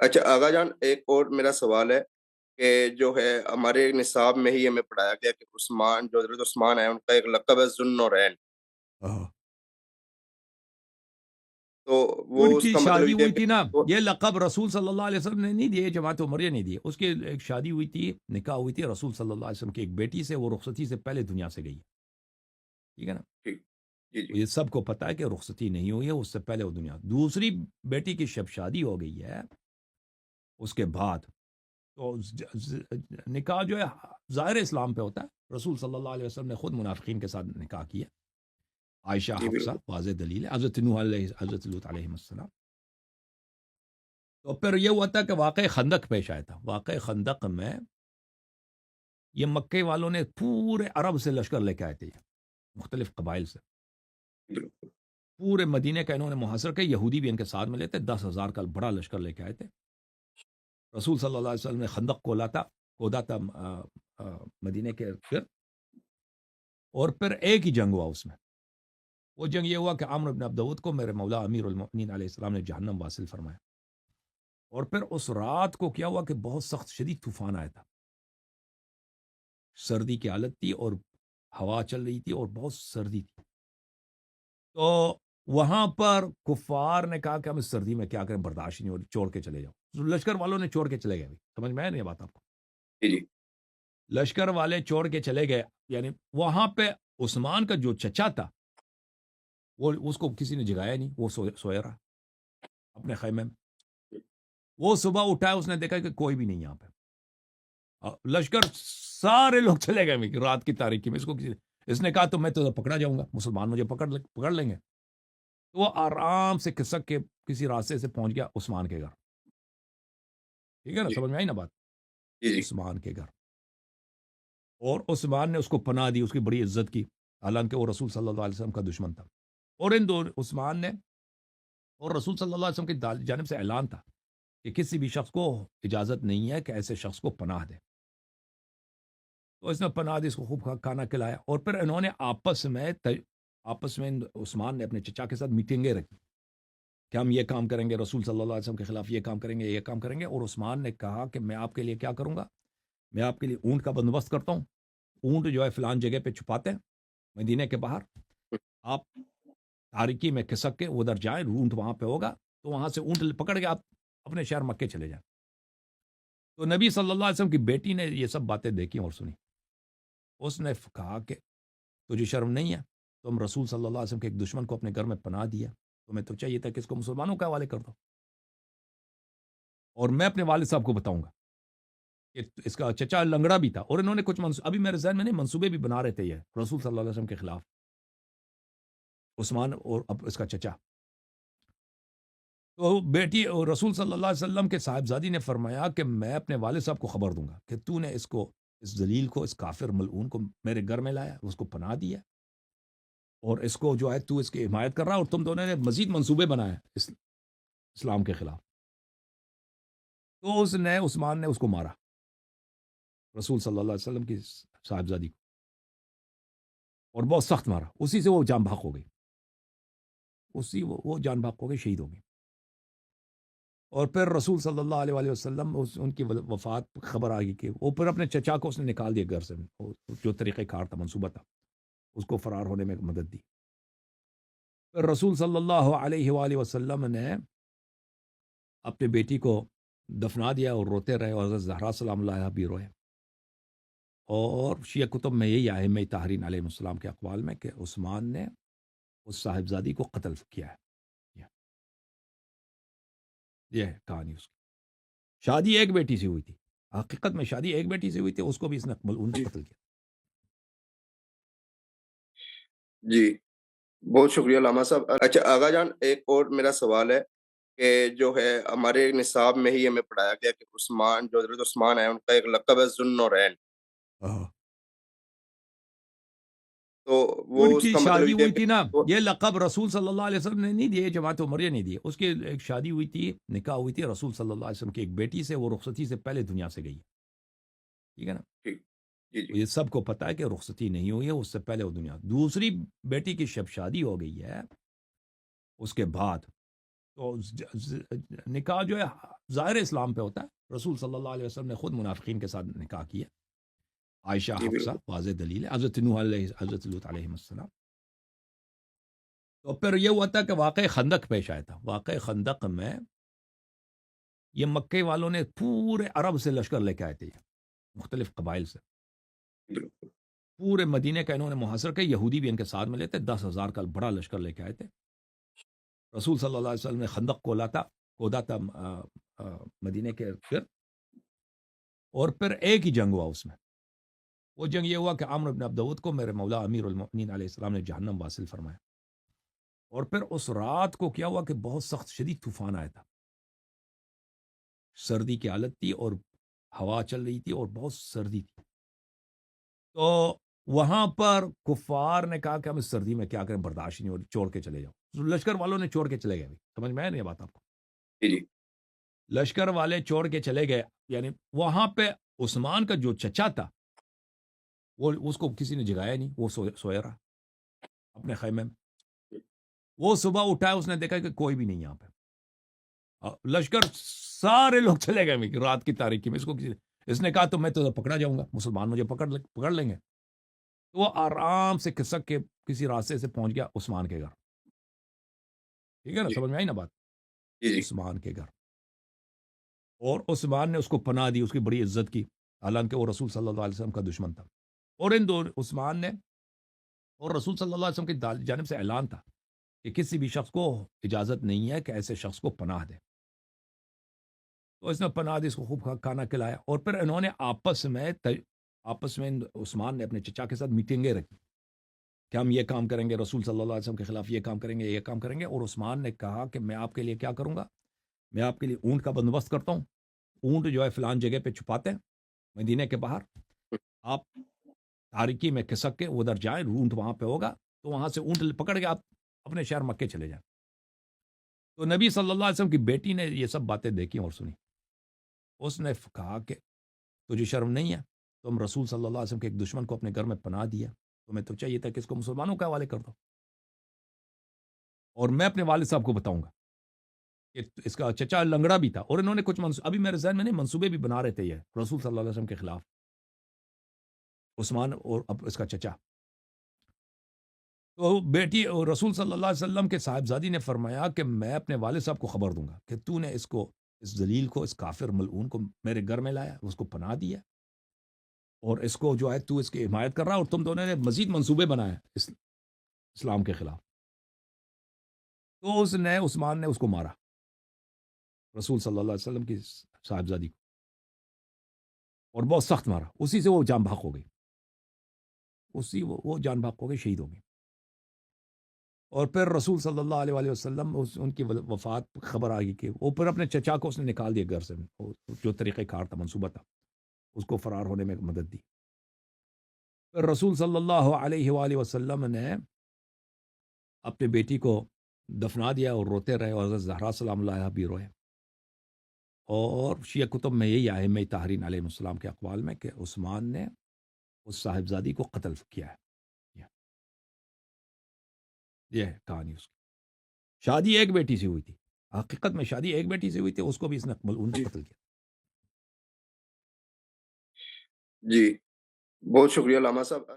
اچھا آغا جان، ایک اور میرا سوال ہے کہ جو ہے ہمارے نصاب میں ہی ہمیں پڑھایا گیا کہ عثمان، جو حضرت عثمان ہے، ان کا ایک لقب ہے ذو النورین۔ ہاں، تو وہ ان اس کی کا مطلب شادی یہ ہے ہوئی کہ تھی نا، یہ لقب رسول صلی اللہ علیہ وسلم نے نہیں دیے، جماعت عمریہ نے دیے، اس کی ایک شادی ہوئی تھی، نکاح ہوئی تھی رسول صلی اللہ علیہ وسلم کی ایک بیٹی سے، وہ رخصتی سے پہلے دنیا سے گئی ہے، ٹھیک ہے نا؟ ٹھیک، جی جی یہ سب کو پتا ہے کہ رخصتی نہیں ہوئی ہے، اس سے پہلے وہ دنیا، دوسری بیٹی کی شب شادی ہو گئی ہے اس کے بعد، تو نکاح جو ہے ظاہر اسلام پہ ہوتا ہے، رسول صلی اللہ علیہ وسلم نے خود منافقین کے ساتھ نکاح کیا، عائشہ جی حفصہ بالکل واضح دلیل ہے، حضرت نوح علیہ حضرت لوط علیہ السلام۔ تو پھر یہ ہوا تھا کہ واقع خندق پیش آیا تھا، واقع خندق میں یہ مکے والوں نے پورے عرب سے لشکر لے کے آئے تھے، مختلف قبائل سے، بالکل پورے مدینے کا انہوں نے محاصرہ کیا، یہودی بھی ان کے ساتھ ملے تھے، 10,000 کا بڑا لشکر لے کے آئے تھے، رسول صلی اللہ علیہ وسلم نے خندق کھودا تھا مدینے کے پھر، اور پھر ایک ہی جنگ ہوا اس میں، وہ جنگ یہ ہوا کہ عامر بن عبدود کو میرے مولا امیر المؤمنین علیہ السلام نے جہنم واصل فرمایا، اور پھر اس رات کو کیا ہوا کہ بہت سخت شدید طوفان آیا تھا، سردی کی حالت تھی اور ہوا چل رہی تھی اور بہت سردی تھی، تو وہاں پر کفار نے کہا کہ ہم اس سردی میں کیا کریں، برداشت نہیں ہو رہی، چھوڑ کے چلے جاؤ، لشکر والوں نے چھوڑ کے چلے گئے، سمجھ میں آیا نہیں یہ بات آپ کو؟ جی جی لشکر والے چھوڑ کے چلے گئے، یعنی وہاں پہ عثمان کا جو چچا تھا، وہ اس کو کسی نے جگایا نہیں، وہ سویا رہا اپنے خیمے میں، وہ صبح اٹھا، اس نے دیکھا کہ کوئی بھی نہیں یہاں پہ، لشکر سارے لوگ چلے گئے رات کی تاریکی میں، اس نے کہا تو میں تو پکڑا جاؤں گا، مسلمان مجھے پکڑ لیں گے، تو وہ آرام سے کھسک کے کسی راستے سے پہنچ گیا عثمان کے گھر، ٹھیک ہے نا، جی سمجھ میں آئی نا بات؟ جی جی عثمان کے گھر، اور عثمان نے اس کو پناہ دی، اس کی بڑی عزت کی، حالانکہ وہ رسول صلی اللہ علیہ وسلم کا دشمن تھا، اور ان دو عثمان نے اور رسول صلی اللہ علیہ وسلم کی جانب سے اعلان تھا کہ کسی بھی شخص کو اجازت نہیں ہے کہ ایسے شخص کو پناہ دے، تو اس نے پناہ دی، اس کو خوب کھانا کھلایا، اور پھر انہوں نے آپس میں عثمان نے اپنے چچا کے ساتھ میٹنگیں رکھی کہ ہم یہ کام کریں گے، رسول صلی اللہ علیہ وسلم کے خلاف یہ کام کریں گے، یہ کام کریں گے، اور عثمان نے کہا کہ میں آپ کے لیے کیا کروں گا، میں آپ کے لیے اونٹ کا بندوبست کرتا ہوں، اونٹ جو ہے فلان جگہ پہ چھپاتے ہیں مدینے کے باہر، آپ تاریکی میں کھسک کے ادھر جائیں، اونٹ وہاں پہ ہوگا، تو وہاں سے اونٹ پکڑ کے آپ اپنے شہر مکے چلے جائیں۔ تو نبی صلی اللہ علیہ وسلم کی بیٹی نے یہ سب باتیں دیکھی اور سنی، اس نے کہا کہ تجھے شرم نہیں ہے، تم رسول صلی اللہ علیہ وسلم کے ایک دشمن کو اپنے گھر میں پناہ دیا، تمہیں تو چاہیے تھا کہ اس کو مسلمانوں کے حوالے کر دو، اور میں اپنے والد صاحب کو بتاؤں گا کہ اس کا چچا لنگڑا بھی تھا، اور انہوں نے کچھ ابھی میرے ذہن میں نہیں، منصوبے بھی بنا رہے تھے یہ رسول صلی اللہ علیہ وسلم کے خلاف، عثمان اور اب اس کا چچا، تو بیٹی اور رسول صلی اللہ علیہ وسلم کے صاحبزادی نے فرمایا کہ میں اپنے والد صاحب کو خبر دوں گا کہ تو نے اس ذلیل کو، اس کافر ملعون کو میرے گھر میں لایا، اس کو پناہ دیا، اور اس کو جو ہے تو اس کی حمایت کر رہا، اور تم دونوں نے مزید منصوبے بنائے اسلام کے خلاف، تو عثمان نے اس کو مارا، رسول صلی اللہ علیہ وسلم کی صاحبزادی کو، اور بہت سخت مارا، اسی سے وہ جان بحق ہو گئی، وہ جان بحق ہو گئی، شہید ہو گئی، اور پھر رسول صلی اللہ علیہ وسلم ان کی وفات خبر آ گئی کہ وہ پھر اپنے چچا کو اس نے نکال دیا گھر سے، جو طریقہ کار تھا، منصوبہ تھا، اس کو فرار ہونے میں مدد دی، پھر رسول صلی اللہ علیہ وآلہ وسلم نے اپنی بیٹی کو دفنا دیا، اور روتے رہے، اور حضرت زہرا سلام اللہ علیہا بھی روئے، اور شیعہ کتب میں یہی ائمہ طاہرین علیہ السلام کے اقوال میں کہ عثمان نے اس صاحبزادی کو قتل کیا ہے، یہ ہے کہانی اس کی، شادی ایک بیٹی سے ہوئی تھی، حقیقت میں شادی ایک بیٹی سے ہوئی تھی، اس کو بھی اس نے ملعون کو جی قتل کیا۔ جی بہت شکریہ علامہ صاحب۔ اچھا آغا جان، ایک اور میرا سوال ہے کہ جو ہے ہمارے نصاب میں ہی ہمیں پڑھایا گیا کہ عثمان، جو حضرت عثمان ہے، ان کا ایک لقب ہے ذو النورین۔ ہاں، تو وہ ان اس کی کا مطلب شادی یہ ہے ہوئی کہ تھی نا، یہ لقب رسول صلی اللہ علیہ وسلم نے نہیں دیے، جماعت عمریہ نے دیے، اس کی ایک شادی ہوئی تھی، نکاح ہوئی تھی رسول صلی اللہ علیہ وسلم کی ایک بیٹی سے، وہ رخصتی سے پہلے دنیا سے گئی ہے، ٹھیک ہے نا، ٹھیک، جی جی یہ سب کو پتا ہے کہ رخصتی نہیں ہوئی ہے، اس سے پہلے وہ دنیا، دوسری بیٹی کی شب شادی ہو گئی ہے اس کے بعد، تو نکاح جو ہے ظاہر اسلام پہ ہوتا ہے. رسول صلی اللہ علیہ وسلم نے خود منافقین کے ساتھ نکاح کیا. عائشہ جی حفصہ بالکل. واضح دلیل ہے. حضرت نوح علیہ حضرت لوط علیہ السلام. تو پھر یہ ہوا تھا کہ واقع خندق پیش آیا تھا. واقع خندق میں یہ مکے والوں نے پورے عرب سے لشکر لے کے آئے تھے, یہ مختلف قبائل سے بالکل. پورے مدینے کا انہوں نے محاصرہ کیا. یہودی بھی ان کے ساتھ ملے تھے. 10,000 کا بڑا لشکر لے کے آئے تھے. رسول صلی اللہ علیہ وسلم نے خندق کھودا تھا مدینے کے ارد. اور پھر ایک ہی جنگ ہوا اس میں. وہ جنگ یہ ہوا کہ عامر بن عبدود کو میرے مولا امیر المؤمنین علیہ السلام نے جہنم واصل فرمایا. اور پھر اس رات کو کیا ہوا کہ بہت سخت شدید طوفان آیا تھا. سردی کی حالت تھی اور ہوا چل رہی تھی اور بہت سردی تھی. تو وہاں پر کفار نے کہا کہ ہم اس سردی میں کیا کریں, برداشت نہیں ہو, چھوڑ کے چلے جاؤ. لشکر والوں نے چھوڑ کے چلے گئے. سمجھ میں آیا نہیں بات آپ کو؟ جی جی. لشکر والے چھوڑ کے چلے گئے. یعنی وہاں پہ عثمان کا جو چچا تھا وہ اس کو کسی نے جگایا نہیں. وہ سویا رہا اپنے خیمے میں. وہ صبح اٹھا, اس نے دیکھا کہ کوئی بھی نہیں یہاں پہ. لشکر سارے لوگ چلے گئے رات کی تاریکی میں. اس نے کہا تو میں تو پکڑا جاؤں گا, مسلمان مجھے پکڑ لیں گے. تو وہ آرام سے کھسک کے کسی راستے سے پہنچ گیا عثمان کے گھر. ٹھیک ہے نا, جی سمجھ میں آئی نا بات؟ جی. جی عثمان کے گھر. اور عثمان نے اس کو پناہ دی, اس کی بڑی عزت کی, حالانکہ وہ رسول صلی اللہ علیہ وسلم کا دشمن تھا. اور ان دو عثمان نے اور رسول صلی اللہ علیہ وسلم کی جانب سے اعلان تھا کہ کسی بھی شخص کو اجازت نہیں ہے کہ ایسے شخص کو پناہ دے. تو اس نے پناہ دی, اس کو خوب کھانا کھلایا. اور پھر انہوں نے آپس میں عثمان نے اپنے چچا کے ساتھ میٹنگیں رکھی کہ ہم یہ کام کریں گے, رسول صلی اللہ علیہ وسلم کے خلاف یہ کام کریں گے, یہ کام کریں گے. اور عثمان نے کہا کہ میں آپ کے لیے کیا کروں گا, میں آپ کے لیے اونٹ کا بندوبست کرتا ہوں. اونٹ جو ہے فلان جگہ پہ چھپاتے ہیں مدینے کے باہر, آپ تاریکی میں کھسک کے ادھر جائیں, اونٹ وہاں پہ ہوگا, تو وہاں سے اونٹ پکڑ کے آپ اپنے شہر مکے چلے جائیں. تو نبی صلی اللہ علیہ وسلم کی بیٹی نے یہ سب باتیں دیکھی اور سنی. اس نے کہا کہ تجھے شرم نہیں ہے, تم رسول صلی اللہ علیہ وسلم کے ایک دشمن کو اپنے گھر میں پناہ دیا, تمہیں تو چاہیے تھا کہ اس کو مسلمانوں کے حوالے کر دو. اور میں اپنے والد صاحب کو بتاؤں گا کہ اس کا چچا لنگڑا بھی تھا. اور انہوں نے کچھ ابھی میرے ذہن میں نہیں, منصوبے بھی بنا رہے تھے یہ رسول صلی اللہ علیہ وسلم کے خلاف, عثمان اور اب اس کا چچا. تو بیٹی اور رسول صلی اللہ علیہ وسلم کے صاحبزادی نے فرمایا کہ میں اپنے والد صاحب کو خبر دوں گا کہ تو نے اس ذلیل کو, اس کافر ملعون کو میرے گھر میں لایا, اس کو پناہ دیا, اور اس کو جو ہے تو اس کی حمایت کر رہا, اور تم دونوں نے مزید منصوبے بنائے اسلام کے خلاف. تو عثمان نے اس کو مارا, رسول صلی اللہ علیہ وسلم کی صاحبزادی کو, اور بہت سخت مارا. اسی سے وہ جان بحق ہو گئی, وہ جان بحق ہو گئی, شہید ہو گئی. اور پھر رسول صلی اللہ علیہ وسلم ان کی وفات خبر آ گئی کہ وہ پھر اپنے چچا کو اس نے نکال دیا گھر سے, جو طریقہ کار تھا, منصوبہ تھا, اس کو فرار ہونے میں مدد دی. پھر رسول صلی اللہ علیہ وآلہ وسلم نے اپنی بیٹی کو دفنا دیا اور روتے رہے, اور حضرت زہرا سلام اللہ علیہا بھی روئے. اور شیعہ کتب میں یہی ائمہ طاہرین علیہ السلام کے اقوال میں کہ عثمان نے اس صاحبزادی کو قتل کیا ہے. یہ ہے کہانی اس کی. شادی ایک بیٹی سے ہوئی تھی, حقیقت میں شادی ایک بیٹی سے ہوئی تھی, اس کو بھی اس نے ملعون نے قتل کیا. جی بہت شکریہ علامہ صاحب.